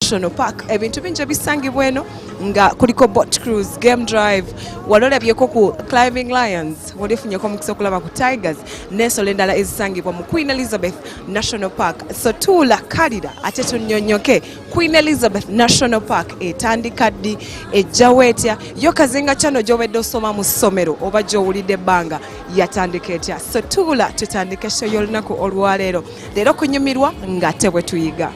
National Park ebintu bingi bisangibwa eno nga kuliko boat cruise, game drive, walolabyeko ku climbing lions, walifunyeko omukisa okulaba ku tigers n'ensolo endala ezisangibwa mu Queen Elizabeth National Park. So tuula kalira ate tunnyonnyoke Queen Elizabeth National Park etandika ddi, ejjawo etya, yo kazinga kyano gy'obadde osoma mu ssomero oba gy'owulidde ebbanga yatandika etya. So tuula tutandike show y'olunaku olwaleero, leero kunyumirwa ng'ate bwe tuyiga.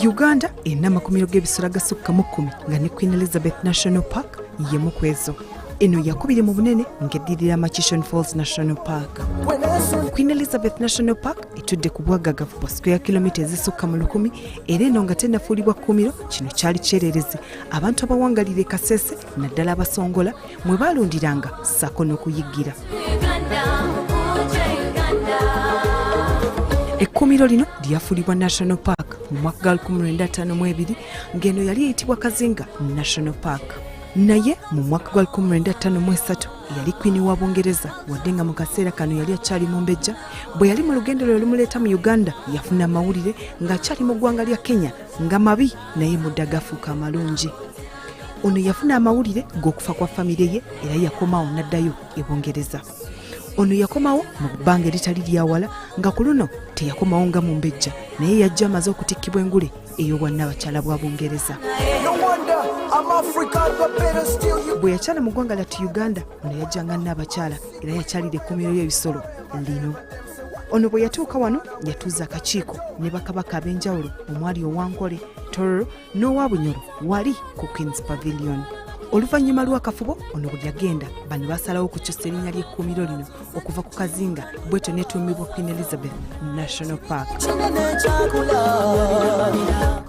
Uganda ena makumiro g'ebisolo agasukka mu 10 nga ne Queen Elizabeth National Park yemu kwezo. Eno yakubiri mu bunene ng'eddirira Machishon Falls National Park. Queen Elizabeth National Park etudde ku bwagagavu bwa square kilometre ezisukka mu 1000 era eno nga tennafuulibwa kkuumiro. Kino kyali kyererezi abantu abawangalira Kasese naddala abasongola mwe baalundiranga ssaako n'okuyiggira. Ekkuumiro lino lyafuulibwa National Park mu mwaka 1952 ng'eno yali eyitibwa Kazinga National Park. Naye mu mwaka 1953 yali Queen wa Bungereza wadde nga mu kaseera kano yali akyali mu mbejja. Bwe yali mu lugendo lwe lumuleeta mu Uganda yafuna amawulire ng'akyali mu ggwanga lya Kenya nga mabi naye mudda gafuuka amalungi. Ono yafuna amawulire g'okufa kwa famire ye era yakomawo n'addayo e Bungereza. Ono yakomawo mu bbanga eritali lyawala nga ku luno teyakomawo nga mu mbejja naye yajja amaze okutikkibwa engule ey'obwannabakyala bwa Bungereza. Bwe yakyala mu ggwanga lyattu Uganda ono yajjanga Nnaabakyala era yakyalira ekkuumiro ly'ebisolo lino. Ono bwe yatuuka wano yatuuza akakiiko ne bakabaka ab'enjawulo omwali Owankole, Tororo n'owa Bunyoro wali ku Queen's Pavilion. Oluvannyuma lw'akafubo ono bwe yagenda bano basalawo okukyusa erinnya ly'ekkuumiro lino okuva ku Kazinga bwetyo n'etuumibwa Queen Elizabeth National Park.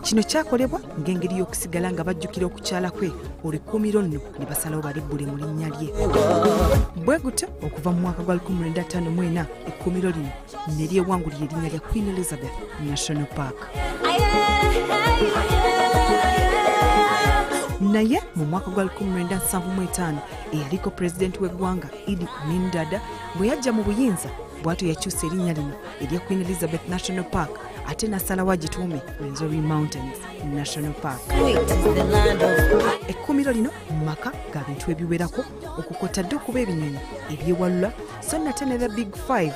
Kino kyakolebwa ng'engeri y'okusigala nga bajjukira okukyala kwe olw'ekkuumiro lino ne basalawo balibbule mu linnya lye. Bwe gutyo okuva mu mwaka gwa 1954 ekkuumiro lino ne lyewangulira erinnya lya Queen Elizabeth National Park. Naye mu mwaka gwa 1975 eyaliko pulezidenti w'eggwanga Idi Amin Dada bwe yajja mu buyinza bw'atyo yakyusa erinnya lino erya Queen Elizabeth National Park ate n'asalawo agituume Rwenzori Mountains National Park. Ekkuumiro lino mu maka ga bintu ebiwerako okukotadde okuba ebinyonyi ebyewalula so nate ne the Big Five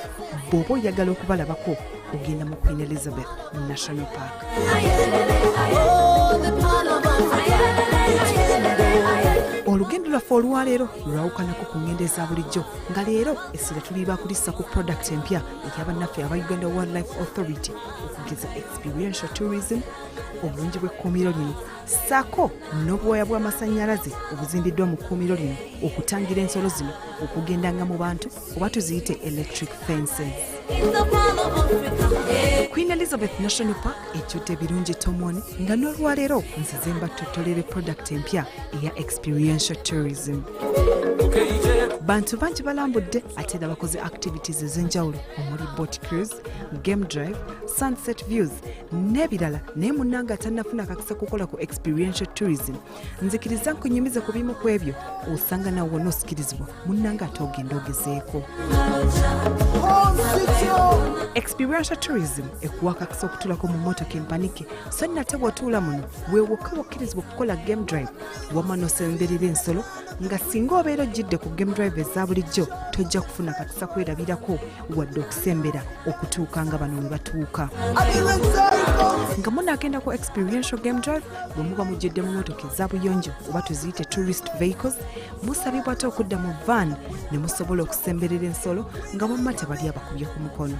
bw'oba oyagala okubalabako ogenda mu Queen Elizabeth National Park. Olugendo lwaffe olwaleero lwawukanako ku ngendo eza bulijjo nga leero essira tuliba kulissa ku product empya ery'abannaffe aba Uganda Wildlife Authority okugeza experiential tourism, obulungi bw'ekkuumiro lino ssaako n'obwoya bw'amasannyalaze obuzimbiddwa mu kkuumiro lino okutangira ensolo zino okugendanga mu bantu oba tuziyite electric fences. Queen Elizabeth National Park ejjudde ebirungi tomoni nga n'olwaleero nzize mbattottolera product empya eya experiential tourism. Bantu bangi balambudde ate era bakoze activities ez'enjawulo omuli boat cruise, game drive, sunset views n'ebirala naye munnanga atannafuna akakisa kukola ku experiential tourism nzikiriza nkunyumize ku bimu ku ebyo osanga nawe wonna osikirizibwa munnanga ate ogenda ogezeeko. Experiential tourism ekuwa akakisa okutulako mu mmotoka empanike so nate bw'otuula muno weewokka wokkirizibwa okukola game drive wamma n'osemberera ensolo nga singa obeera ojjidde ku game drive eza bulijjo tojja kufuna kakisa kwerabirako wadde okusembera okutuuka nga bano we batuuka. Nga munaagenda ku experiential game drive bwe muba mujjidde mu mmotoka eza buyonjo oba tuziyite tourist vehicles musabibwa ate okudda mu van ne musobola okusemberera ensolo nga wamma tebali abakubye ku mukono.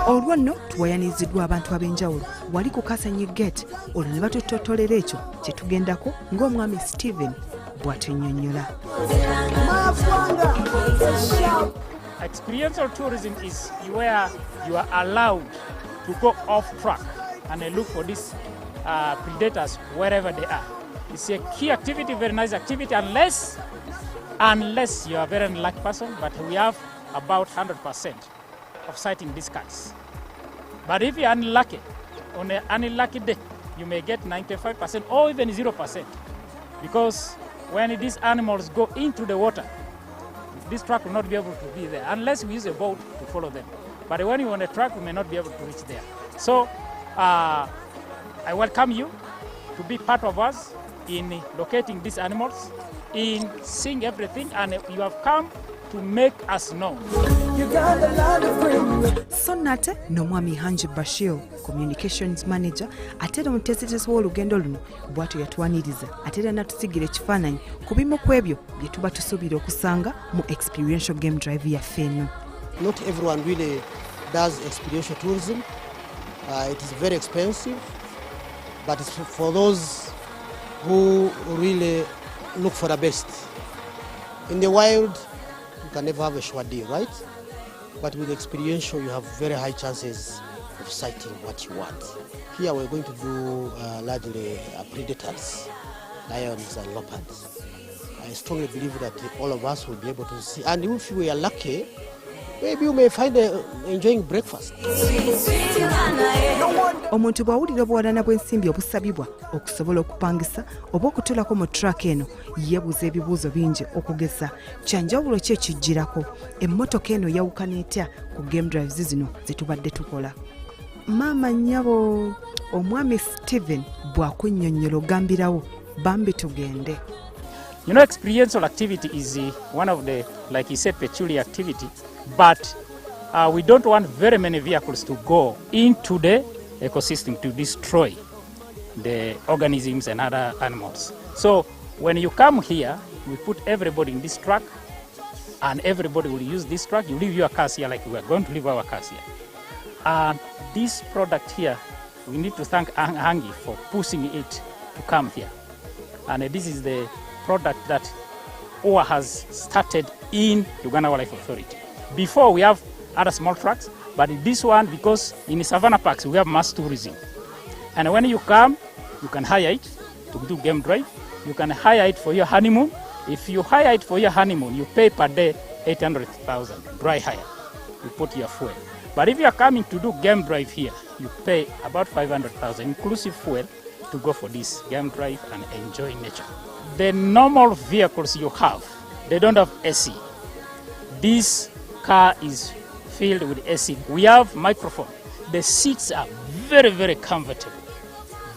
Olwo nno tuwayaniziddwa abantu ab'enjawulo wali ku Kasenyi Gate olwo ne batutottolera ekyo kye tugendako ng'omwami Stephen bw'atunnyonnyola. Experiential tourism is where you are allowed to go off track and look for these predators wherever they are. It's a key activity, very nice activity, unless unless you are a very unlucky person, but we have about 100% of sighting these cats. But if you're unlucky, on an unlucky day, you may get 95% or even 0%. Because when these animals go into the water, this truck will not be able to be there unless we use a boat to follow them. But when you're on a truck, we may not be able to reach there. So I welcome you to be part of us in locating these animals, in seeing everything, and you have come to make us known. So nate n'omwami Hanji Bashir, communications manager, atera omuteesiteesi w'olugendo luno bw'atyo yatwaniriza atera n'atusigira ekifaananyi ku bimu ku ebyo bye tuba tusuubira okusanga mu experiential game drive yaffe eno. Not everyone really does experiential tourism. It is very expensive, but it's for those who really look for the best. In the wild, you can never have a sure deal, right? But with experiential, you have very high chances of sighting what you want. Here we're going to do largely predators, lions and leopards. I strongly believe that all of us will be able to see. And if we are lucky, maybe you may find enjoying breakfast. Omuntu bw'awulira obuwanana bw'ensimbi obusabibwa okusobola okupangisa oba okutulako mu truck eno yeebuuza ebibuuzo bingi okugeza kyanjawulo ki ekijjirako, emmotoka eno yawukana etya ku game drives zino ze tubadde tukola. Maama nnyabo omwami Steven bw'akunnyonnyola ogambirawo bambi tugende. You know, experiential activity is one of the, like you said, peculiar activity, but we don't want very many vehicles to go into the ecosystem to destroy the organisms and other animals. So when you come here, we put everybody in this truck and everybody will use this truck. You leave your cars here like we are going to leave our cars here. And this product here, we need to thank Hangi for pushing it to come here. And this is the product that OA has started in Uganda Wildlife Authority. Before we have other small trucks, but this one, because in the savannah parks we have mass tourism. And when you come, you can hire it to do game drive. You can hire it for your honeymoon. If you hire it for your honeymoon, you pay per day 800,000 dry hire. You put your fuel. But if you are coming to do game drive here, you pay about 500,000 inclusive fuel to go for this game drive and enjoy nature. The normal vehicles you have, they don't have AC. This car is filled with AC. We have microphone. The seats are very, very comfortable.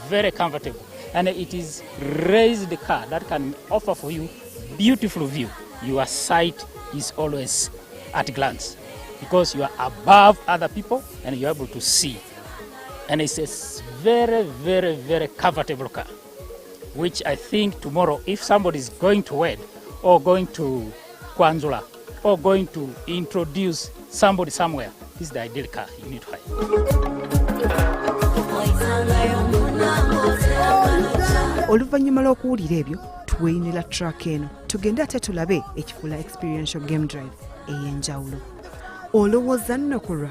Very comfortable. And it is raised car that can offer for you beautiful view. Your sight is always at a glance because you are above other people and you're able to see. And it's a very, very, very comfortable car, which I think tomorrow, if somebody is going to wed or going to Kwanzula or going to introduce somebody somewhere, this is the ideal car you need to hire. Oluvannyuma lw'okuwulira ebyo tuweyinira truck eno tugende ate tulabe ekifula experiential game drive ey'enjawulo. Olowooza nno kulwa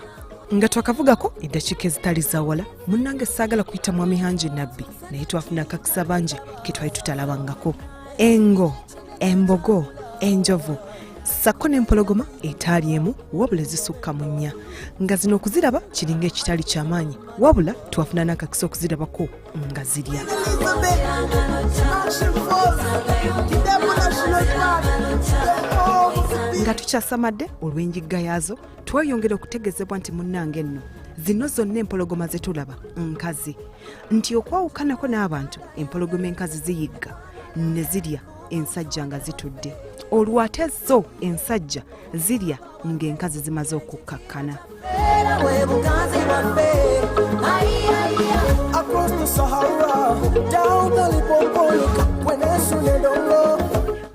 nga twakavugako eddakiika ezitali zawala, munnange saagala kuyita mwami Hanji Nabbi naye twafuna akakisa bangi ke twali tutalabangako. Engo, embogo, enjovu sako n'empologoma etaali emu wabula zisukka mu nnya, nga zino okuziraba kiringa ekitali ky'amaanyi wabula twafuna n'akakisa okuzirabako nga zirya. Nga tukyasamadde olw'enjigga yaazo tweyongera okutegeezebwa nti munnange nno zino zonna empologoma ze tulaba nkazi, nti okwawukanako n'abantu empologoma enkazi ziyigga ne zirya ensajja nga zitudde, olwo ate zo ensajja zirya ng'enkazi zimaze okukkakkana.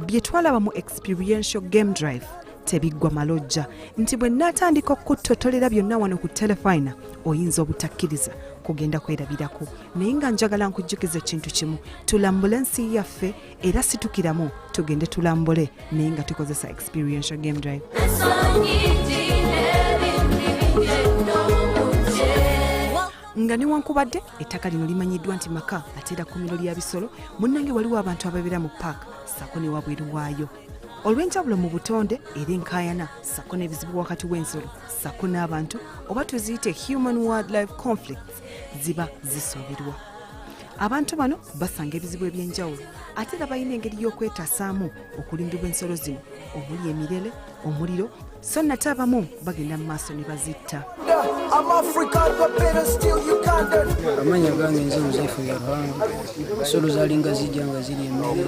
Bye twalaba mu experiential game drive tebiggwa malojja, nti bwe nnaatandika okuttotolera byonna wano ku telefina oyinza obutakkiriza kugenda kwerabirako, naye nga njagala nkujjukiza ekintu kimu, tulambule ensi yaffe era situkiramu tugende tulambule naye nga tukozesa experiential game drive. Nga newankubadde ettaka lino limanyiddwa nti maka ate era kkumiro lya bisolo, munnange waliwo abantu ababeera mu paaka ssaako ne wabweru waayo. olw'enjawulo mu butonde era enkaayana sako n'ebizibu wakati w'ensolo sako n'abantu oba tuziyite human wildlife conflicts ziba zisuubirwa. Abantu bano basanga ebizibu eby'enjawulo ate era balina engeri y'okwetaasaamu okulindibwa ensolo zino omuli emirere, omuliro, so nate abamu bagenda mu maaso ne bazitta. Amanya gange ensolo zeefuuya Ruhanga. Ensolo zaalinga zijja nga ziri emmere,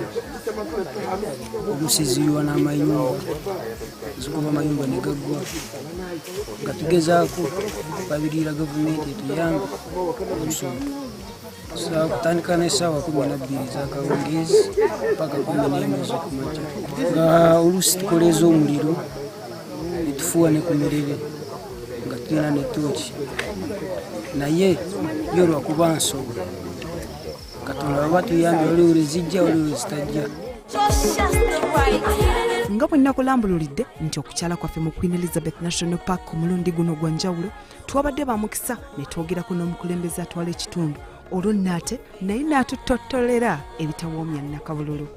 omusiziywa n'amayumba, zikuba amayumba ne gaggwa, nga tugezaako babiriira gavumenti etuyambe olusolo. Kutandika n'essaawa 12 z'akawungeezi paka 11 ez'okumakya. Nga oluusi tukoleeza omuliro ne tufuuwa ne ku mirere nga tulina ne tooki. Naye yo lwakuba nsolo Katonda baba tuyambye waliwo lwe zijja waliwo lwe zitajja. Nga bwe nakulambululidde nti okukyala kwaffe mu Queen Elizabeth National Park ku mulundi guno gwa njawulo twabadde bamukisa ne twogerako n'omukulembeze atwala ekitundu olwo nate naye n'atutottolera ebitawoomya Nakabululu.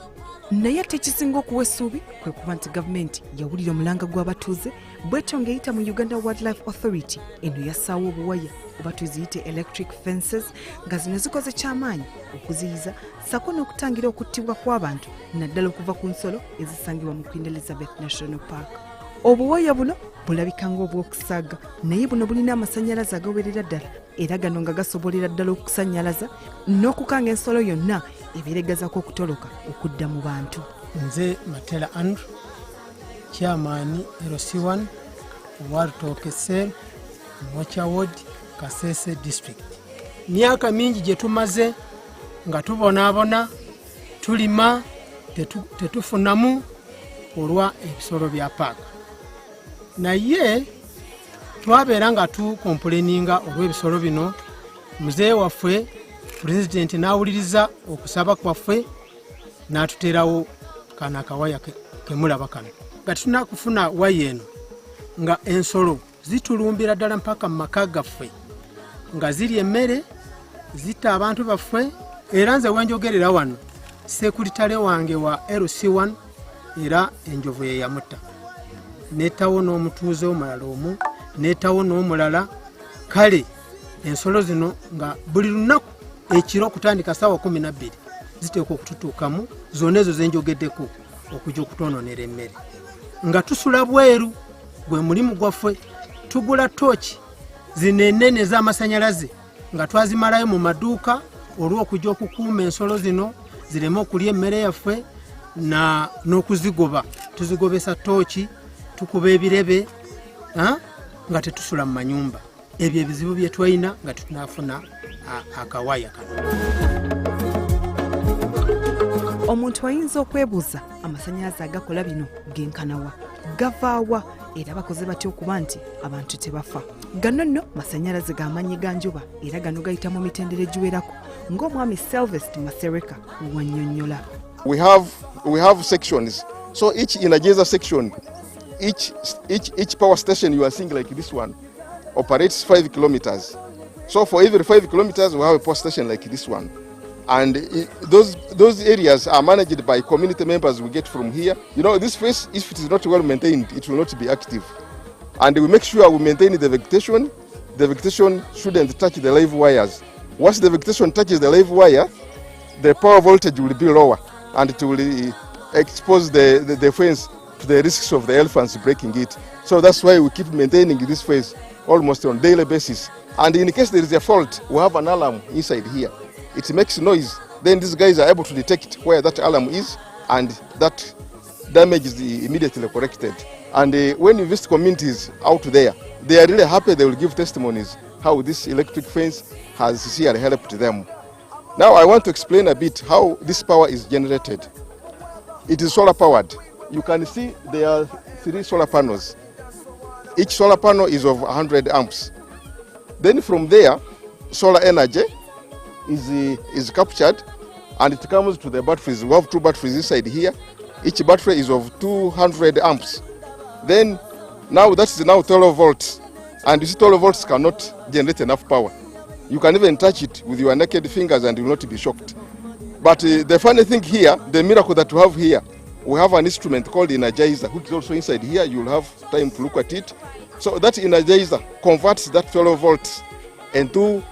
Naye ate ekisinga okuwa essuubi kwe kuba nti gavumenti yawulira omulanga gw'abatuuze bwetyo ng'eyita mu Uganda Wildlife Authority eno yassaawo obuwaya oba tuziyite electric fences nga zino zikoze kyamaanyi okuziyiza sako n'okutangira okuttibwa kw'abantu naddala okuva ku nsolo ezisangibwa mu Queen Elizabeth National Park. Obuwaya buno bulabika ng'obw'okusaaga naye buno bulina amasannyalaze agawerera ddala era gano nga gasobolera ddala okusannyalaza n'okukanga ensolo yonna ebeeregazaako okutoloka okudda mu bantu. Nze Matera Andrew, chairman LC1 Wartoke Cell, Mocha Ward, Kasese District. Myaka mingi gye tumaze nga tubonaabona tulima tetufunamu olwa ebisolo bya paaka. Naye twabeera nga tukomplaininga olw'ebisolo bino, muzee waffe President n'awuliriza okusaba kwaffe n'atuterawo kana akawaya kemulaba kano. Nga tunakufuna waya eno nga ensolo zitulumbira ddala mpaka mu maka gaffe nga ziri emmere zitta abantu baffe. Era nze wenjogerera wano sekuritale wange wa LC1 era enjovu ye yamutta, netawo n'omutuuze omulala omu, netawo n'omulala. Kale ensolo zino nga buli lunaku ekiro okutandika ssaawa 12 ziteekwa okututuukamu zonna ezo zenjogeddeko okujja okutononera emmere. Nga tusula bweru gwe mulimu gwaffe, tugula tooki zino ennene ez'amasannyalaze nga twazimalayo mu maduuka olw'okujja okukuuma ensolo zino zireme okulya emmere yaffe n'okuzigoba. Tuzigobesa tooki, tukuba ebirebe nga tetusula mu manyumba. Ebyo ebizibu bye twalina nga tunaafuna akawaya kano. Omuntu ayinza okwebuuza amasannyalaze agakola bino genkanawa, gavaawa era bakoze batya okuba nti abantu tebafa? Gano nno masannyalaze g'amaanyi ga njuba era gano gayita mu mitendera egiwerako ng'omwami Sylvester Masereka wannyonnyola. We have sections. So each Energizer section, each power station you are seeing like this one operates 5 kilometers. So for every 5 kilometers we have a power station like this one. And those areas are managed by community members we get from here. You know, this place, if it is not well maintained, it will not be active. And we make sure we maintain the vegetation. The vegetation shouldn't touch the live wires. Once the vegetation touches the live wire, the power voltage will be lower and it will expose the fence to the risks of the elephants breaking it. So that's why we keep maintaining this fence almost on a daily basis. And in case there is a fault, we have an alarm inside here. It makes noise. Then these guys are able to detect where that alarm is, and that damage is immediately corrected. And when you visit communities out there, they are really happy. They will give testimonies how this electric fence has sincerely helped them. Now I want to explain a bit how this power is generated. It is solar powered. You can see there are 3 solar panels. Each solar panel is of 100 amps. Then from there, solar energy is captured and it comes to the batteries. We have 2 batteries inside here. Each battery is of 200 amps. Then now that is now 12 volts, and you see 12 volts cannot generate enough power. You can even touch it with your naked fingers and you will not be shocked. But the funny thing here, the miracle that we have here, we have an instrument called energizer, which is also inside here. You'll have time to look at it. So that energizer converts that 12 volts into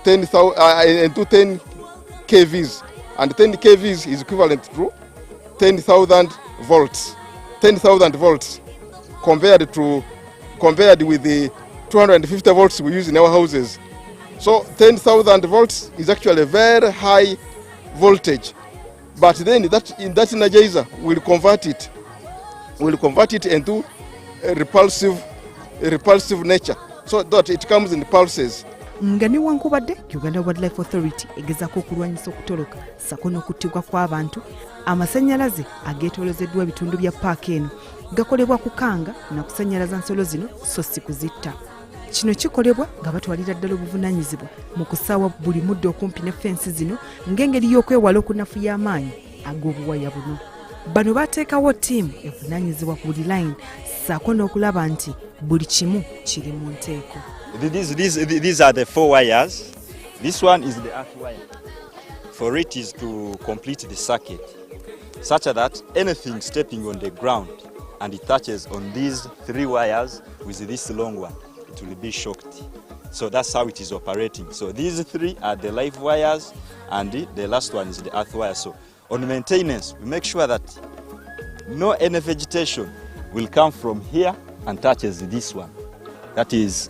10 kVs, and 10 kVs is equivalent to 10,000 volts. 10,000 volts compared with the 250 volts we use in our houses. So 10,000 volts is actually a very high voltage. But then that energizer will convert it into a repulsive nature, so that it comes in pulses. Nga newankubadde Uganda Wildlife Authority egezaako okulwanyisa okutoloka sako n'okuttibwa kw'abantu, amasannyalaze ageetoolozeddwa ebitundu bya paaka eno gakolebwa kukanga na kusannyalaza nsolo zino so si kuzitta. Kino kikolebwa nga batwalira ddala obuvunaanyizibwa mu kusaawa buli muddo okumpi ne fensi zino ng'engeri y'okwewala okunafuya amaanyi ag'obuwaya buno. Bano bateekawo ttiimu evunaanyizibwa ku buli line ssaako n'okulaba nti buli kimu kiri mu nteeko. These are the 4 wires. This one is the earth wire. For it is to complete the circuit, such that anything stepping on the ground and it touches on these 3 wires with this long one, it will be shocked. So that's how it is operating. So these 3 are the live wires, and the last one is the earth wire. So on maintenance, we make sure that no any vegetation will come from here and touches this one. That is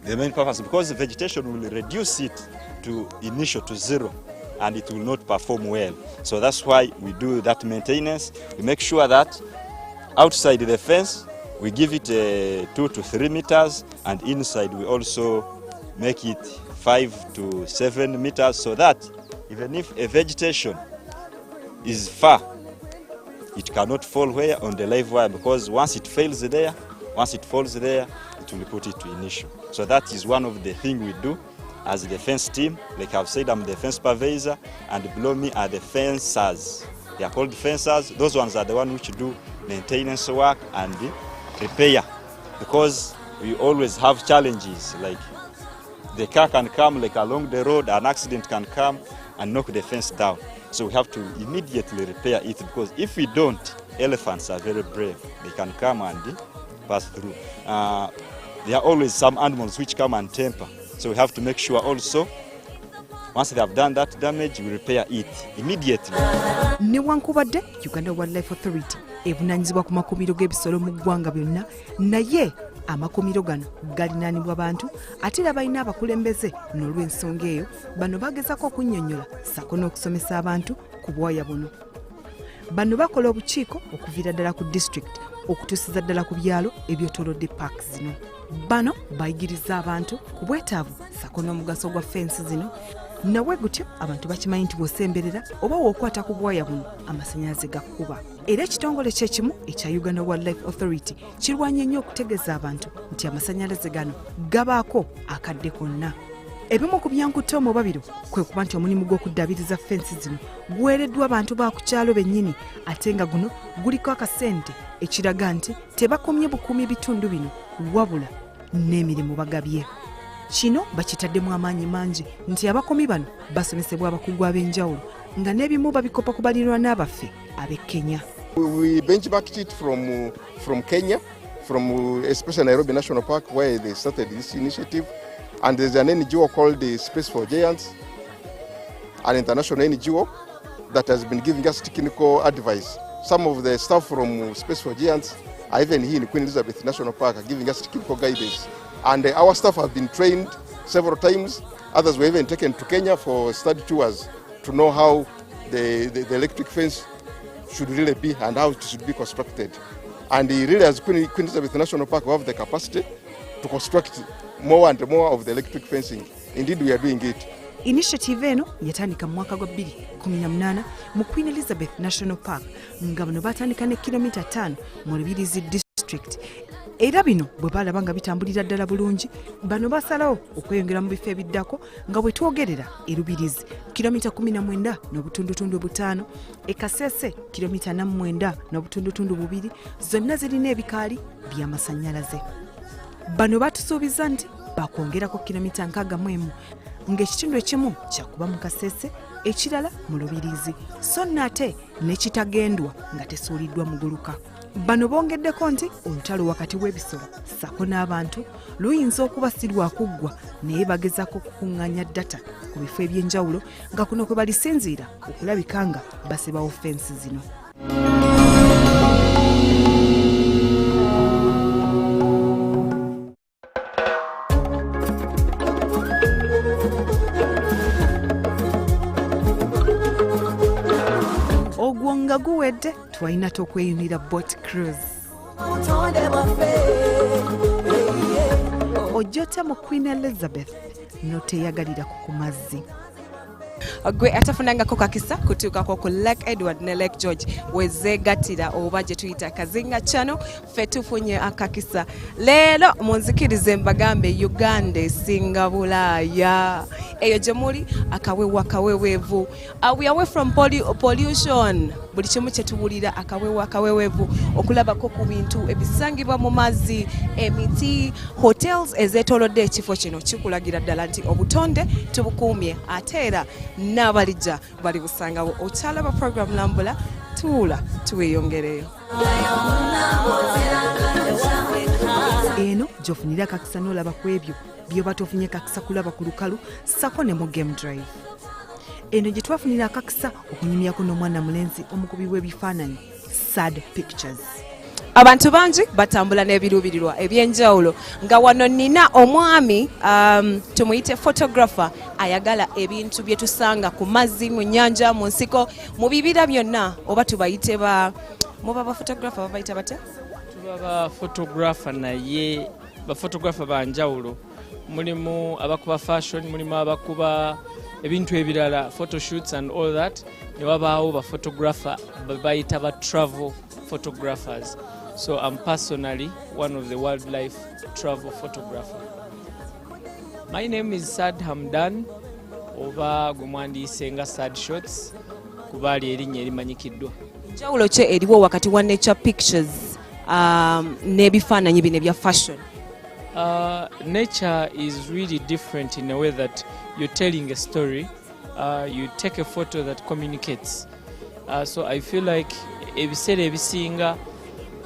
the main purpose, because the vegetation will reduce it to initial to 0, and it will not perform well. So that's why we do that maintenance. We make sure that outside the fence we give it 2 to 3 meters, and inside we also make it 5 to 7 meters, so that even if a vegetation is far, it cannot fall where on the live wire, because once it falls there, it will put it to initial. So that is one of the things we do as the fence team. Like I've said, I'm the fence supervisor, and below me are the fencers. They are called fencers. Those ones are the ones which do maintenance work and repair, because we always have challenges, like the car can come like along the road, an accident can come and knock the fence down. So we have to immediately repair it, because if we don't, elephants are very brave. They can come and pass through. There are always some animals which come and temper. So we have to make sure also, once they have done that damage, we repair it immediately. Newankubadde Uganda Wildlife Authority evunaanyizibwa ku makuumiro g'ebisolo mu ggwanga byonna, naye amakuumiro gano galinaanibwa bantu ate era balina abakulembeze. N'olw'ensonga eyo bano bagezaako okunnyonnyola ssaako n'okusomesa abantu ku bwaya buno. Bano bakola obukiiko okuviira ddala ku disitulikiti okutuusiza ddala ku byalo ebyetoolodde paaka zino. Bano bayigiriza abantu ku bwetaavu ssaako n'omugaso gwa fensi zino. Nawe gutyo abantu bakimanyi nti bw'osemberera oba w'okwata ku bwaya buno amasannyalaze gakkuba. Era ekitongole kyekimu ekya Uganda Wildlife Authority kirwanya nnyo okutegeeza abantu nti amasannyalaze gano gabaako akadde konna. Ebimu ku byankutte omubabiro kwe kuba nti omulimu gw'okuddaabiriza fensi zino guweereddwa abantu ba ku kyalo bennyini, ate nga guno guliko akasente ekiraga nti tebakomye bukuumi bitundu bino wabula n'emirimu bagabye. Kino bakitaddemu amaanyi mangi nti abakomi bano basomesebwa abakugu ab'enjawulo nga n'ebimu babikopa ku baliraanwa baffe ab'e Kenya. We benchmarked it from Kenya, from especially Nairobi National Park, where they started this initiative. And there's an NGO called the Space for Giants, an international NGO that has been giving us technical advice. Some of the staff from Space for Giants are even here in Queen Elizabeth National Park are giving us technical guidance. And our staff have been trained several times. Others were even taken to Kenya for study tours to know how the electric fence should really be and how it should be constructed. And really, as Queen Elizabeth National Park, we have the capacity to construct more and more of the electric fencing. Indeed, we are doing it. Initiative eno yatandika mu mwaka gwa 2018 mu Queen Elizabeth National Park, nga bano batandika ne kilomita 5 mu Lubirizi District. Era bino bwe balaba nga bitambulira ddala bulungi, bano basalawo okweyongera mu bifo ebiddako nga bwe twogerera e Lubirizi kilomita 19 n'obutundutundu 5, e Kasese kilomita 49 n'obutundutundu 2, zonna zirina ebikaali by'amasannyalaze. Bano batusuubiza nti bakwongerako kilomita 61 ng'ekitundu ekimu kyakuba mu Kasese, ekirala mu Lubirizi, so nate n'ekitagendwa nga tesuuliddwa muguluka. Bano bongeddeko nti olutalo wakati w'ebisolo sako n'abantu luyinza okuba si lwa kuggwa naye bagezaako okukuŋŋaanya ddata ku bifo eby'enjawulo nga kuno kwe balisinziira okulabika nga basibawo fensi zino. Ogwo nga guwedde twalina okweyunira boat cruise. Ojjota mu Queen Elizabeth n'oteyagalira ku mazzi. Gwe atafunangako kakisa kutuukako ku Lake Edward ne Lake George wezeegattira oba gye tuyita Kazinga Channel, ffe tufunye akakisa. Leero munzikirize mbagambe Uganda esinga Bulaaya. Eyo gye muli akaweewo akaweeweevu. We away from pollution. Buli kimu kye tuwulira akaweeweevu okulabako ku bintu ebisangibwa mu mazzi, emiti, hotels ezeetoolodde ekifo kino kikulagira ddala nti obutonde tubukuumye ate era n'abalijja bali busangawo. Okyalaba program Lambula, tuula tuweeyongereyo. Eno gy'ofunira kakisa n'olaba ku ebyo by'oba tofunye kakisa kulaba ku lukalu sako ne mu game drive. Eno gye twafunira akakisa okunyumyako n'omwana mulenzi omukubi w'ebifaananyi Sad Pictures. Abantu bangi batambula n'ebiruubirirwa eby'enjawulo nga wano nina omwami tumuyite photographer ayagala ebintu bye tusanga ku mazzi, mu nnyanja, mu nsiko, mu bibira byonna oba tubayite muba ba photographer babayita batya? Tuba ba photographer naye ba photographer banjawulo. Mulimu abakuba fashion, mulimu abakuba ebintu ebirala, photoshoots and all that. Ne wabaawo ba photographer babayita ba travel photographers. So I'm personally one of the wildlife travel photographer. My name is Sad Hamdan, oba gumwandiise nga Sad Shots, kubali erinnya erimanyikiddwa. Njawulo ki eriwo wakati wa nature pictures n'ebifaananyi bino ebya fashion? Nature is really different in a way that you're telling a story. You take a photo that communicates. So I feel like ebiseera ebisinga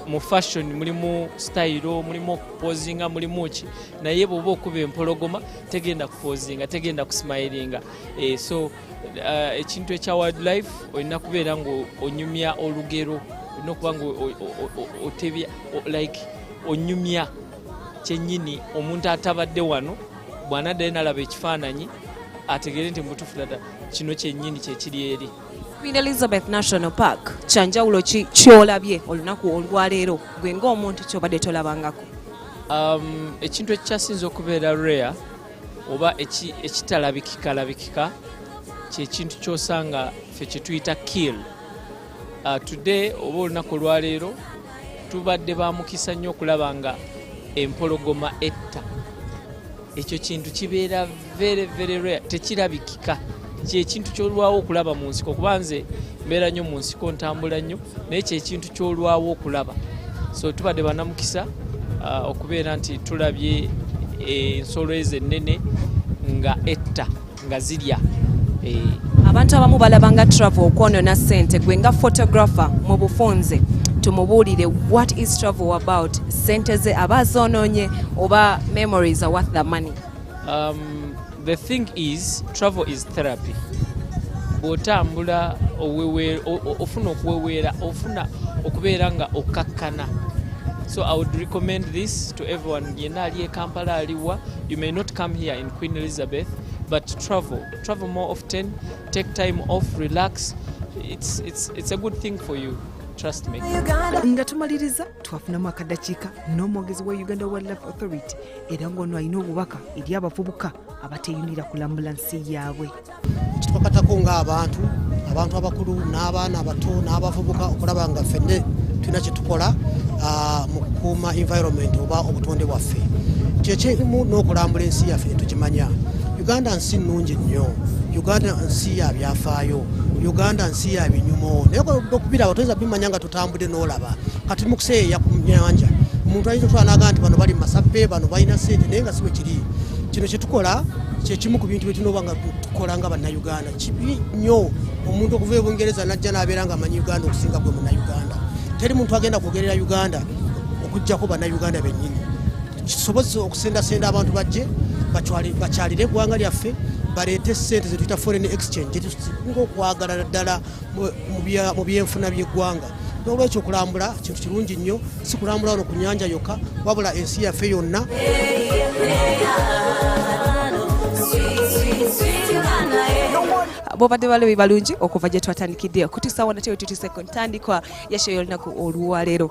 mu fashion mulimu style, mulimu okupozinga, mulimu ki naye bw'oba okuba empologoma tegenda kupozinga, tegenda kusmilinga. So ekintu ekya wildlife olina kubeera ng'onyumya olugero, olina okuba ng'otebya like onyumya kyennyini omuntu atabadde wano bw'anaddayo n'alaba ekifaananyi ategeere nti mutuufu ddala kino kyennyini kyekiri eri. Queen Elizabeth National Park kyanjawulo ki kyolabye olunaku olwaleero gwe ng'omuntu kyobadde tolabangako? Ekintu ekyasinza okubeera rare oba ekitalabikika kyekintu kyosanga ffe kye tuyita kill. Today oba olunaku olwaleero tubadde bamukisa nnyo okulaba nga empologoma etta. Ekyo kintu kibeera very very rare, tekirabikika. Kyekintu kyolwawo okulaba mu nsiko kuba nze mbeera nnyo mu nsiko, ntambula nnyo, naye kyekintu kyolwawo okulaba. So tubadde banamukisa okubeera nti tulabye ensolo ezo ennene nga etta, nga zirya. Abantu abamu balabanga travel okwonona ssente, gwe nga photographer mu bufunze tumubuulire what is travel about, ssente ze aba zoononye oba memories are worth the money? The thing is, travel is therapy. Bw'otambula ofuna okuweweera, ofuna okubeera nga okakkana. So I would recommend this to everyone. Yenna ali e Kampala aliwa. You may not come here in Queen Elizabeth, but travel more often, take time off, relax. It's a good thing for you. Trust me. Nga tumaliriza twafunamu akadakiika n'omwogezi wa Uganda Wildlife Authority era ng'ono alina obubaka eri abavubuka abateeyunira kulambula nsi yaabwe. Kitwakatako ng'abantu abakulu n'abaana abato n'abavubuka okulaba nga ffenne tulina kye tukola mu kukuuma environment oba obutonde bwaffe. Kyekirimu n'okulambula ensi yaffe tukimanya. Uganda nsi nnungi nnyo. Uganda nsi ya byafaayo. Uganda nsi ya binyumo. Naye okubiraba toyinza bimanya nga tutambudde n'olaba. Kati mu kuseeya ku nnyanja. Omuntu ayinza okutwala n'aga nti bano bali mu Masappe, bano balina ssente naye nga si bwe kiri. Kino kye tukola kyekimu ku bintu byetulina nga tukola nga bannayuganda. Kibi nnyo omuntu okuva e Bungereza najja n'abeera nga amanyi Uganda okusinga gwe munnayuganda. Teri muntu agenda kwogerera Uganda okuggyako bannayuganda bennyini. Kisobozesa okusendasenda abantu bajje bakyalire eggwanga lyaffe, baleete ssente ze tuyita foreign exchange gyetusinga okwagala ddala mu byenfuna by'eggwanga. N'olwekyo okulambula kintu kirungi nnyo, si kulambula wano ku nnyanja yokka, wabula ensi yaffe yonna. bobadde balabe balungi okuva gye twatandikidde okutuusa wano tutuse ku ntandikwa yasho y'olunaku olwaleero.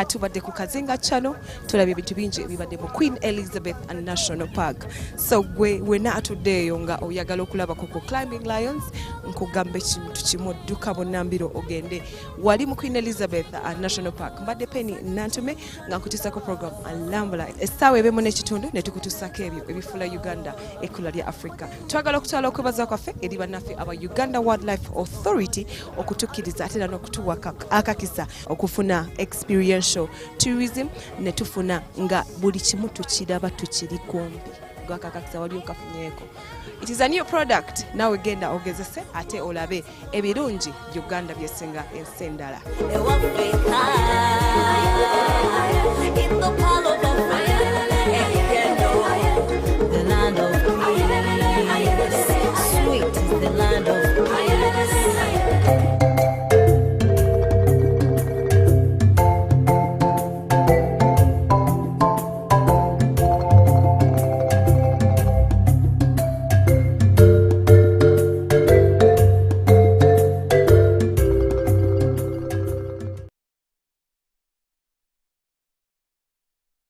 Tubadde ku Kazinga Channel, tulabye ebintu bingi ebibadde mu Queen Elizabeth National Park. So gwe wena atuddeeyo nga oyagala okulaba ku Climbing Lions, nkugamba ekintu kimu, dduka Bunnambiro ogende wali mu Queen Elizabeth National Park. Mbadde Pennie Nantume nga nkutuusako program Lambula essaawa ebemu n'ekitundu ne tukutuusako ebyo ebifuula Uganda ekkula lya Africa. Twagala okutwala okwebaza kwaffe eri bannaffe aba Uganda Wildlife Authority okutukkiriza ate n'okutuwa akakisa okufuna experiential tourism ne tufuna nga buli kimu tukiraba tukiri kumpi. Gwakakakisa wali okafunyeeko. It is a new product. Nawe genda ogezese ate olabe ebirungi Uganda byesinga ensi endala. The land of